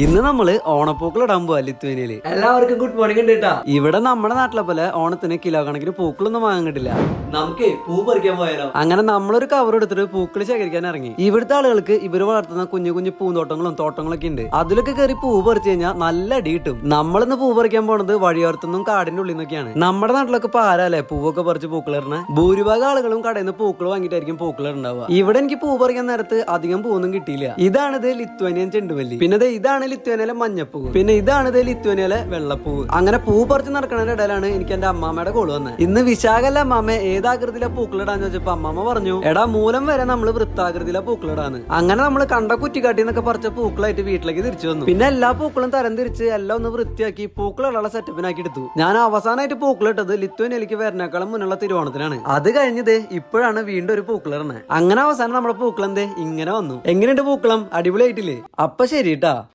ഇന്ന് നമ്മള് ഓണപ്പൂക്കൾ ഇടാൻ പോവാ ലിത്വേനിയയില്. എല്ലാവർക്കും ഗുഡ് മോർണിംഗ് ഉണ്ട് കേട്ടാ. ഇവിടെ നമ്മുടെ നാട്ടിലെ പോലെ ഓണത്തിന് കിലോ കണക്കിന് പൂക്കളൊന്നും വാങ്ങാൻ കിട്ടില്ല. നമുക്ക് പൂ പറിക്കാൻ പോയാലോ? അങ്ങനെ നമ്മളൊരു കവർ എടുത്തിട്ട് പൂക്കൾ ശേഖരിക്കാൻ ഇറങ്ങി. ഇവിടുത്തെ ആളുകൾക്ക് ഇവര് വളർത്തുന്ന കുഞ്ഞു കുഞ്ഞു പൂന്തോട്ടങ്ങളും തോട്ടങ്ങളൊക്കെ ഉണ്ട്. അതിലൊക്കെ കയറി പൂ പറിച്ചു കഴിഞ്ഞാൽ നല്ല അടി കിട്ടും. നമ്മളിന്ന് പൂ പറിക്കാൻ പോണത് വഴിയോരത്തുനിന്നും കാടിന്റെ ഉള്ളിൽ നിന്നൊക്കെയാണ്. നമ്മുടെ നാട്ടിലൊക്കെ പാരല്ലേ പൂവൊക്കെ പറിച്ച് പൂക്കളിടണ. ഭൂരിഭാഗം ആളുകളും കടയിൽ നിന്ന് പൂക്കൾ വാങ്ങിയിട്ടായിരിക്കും പൂക്കൾ ഉണ്ടാവുക. ഇവിടെ എനിക്ക് പൂ പറിക്കാൻ നേരത്ത് അധികം പൂവൊന്നും കിട്ടിയില്ല. ഇതാണിത് ലിത്വേനിയൻ ചെണ്ടുമല്ലി. പിന്നെ ഇതാണ് ലിത്വേനിയയിലെ മഞ്ഞപ്പൂവ്. പിന്നെ ഇതാണ് ലിത്വേനിയയിലെ വെള്ളപ്പൂവ്. അങ്ങനെ പൂ പറിച്ച് നടക്കുന്നതിന്റെ ഇടയിലാണ് എനിക്ക് എന്റെ അമ്മാമ്മയുടെ കോള് വന്നത്. ഇന്ന് വിശാഖല്ല അമ്മാമ്മ ഏതാകൃതിയിലെ പൂക്കളിടാന്ന് ചോദിച്ചപ്പോ അമ്മാമ്മ പറഞ്ഞു, എടാ മൂലം വരെ നമ്മള് വൃത്താകൃതിയിലെ പൂക്കളിടാന്ന്. അങ്ങനെ നമ്മൾ കണ്ട കുറ്റിക്കാട്ടി എന്നൊക്കെ പറിച്ച പൂക്കളായിട്ട് വീട്ടിലേക്ക് തിരിച്ചു വന്നു. പിന്നെ എല്ലാ പൂക്കളും തരം തിരിച്ച് എല്ലാം ഒന്ന് വൃത്തിയാക്കി പൂക്കളുള്ള സെറ്റപ്പിനാക്കി എടുത്തു. ഞാൻ അവസാനമായിട്ട് പൂക്കളിട്ടത് ലിത്വേനിയയിലേക്ക് വരുന്നേക്കാളും മുന്നുള്ള തിരുവോണത്തിനാണ്. അത് കഴിഞ്ഞത് ഇപ്പോഴാണ് വീണ്ടും ഒരു പൂക്കളിടണേ. അങ്ങനെ അവസാനം നമ്മുടെ പൂക്കളം ഇങ്ങനെ വന്നു. എങ്ങനെയുണ്ട് പൂക്കളം? അടിപൊളിയായിട്ടില്ലേ? അപ്പൊ ശരി ട്ടാ.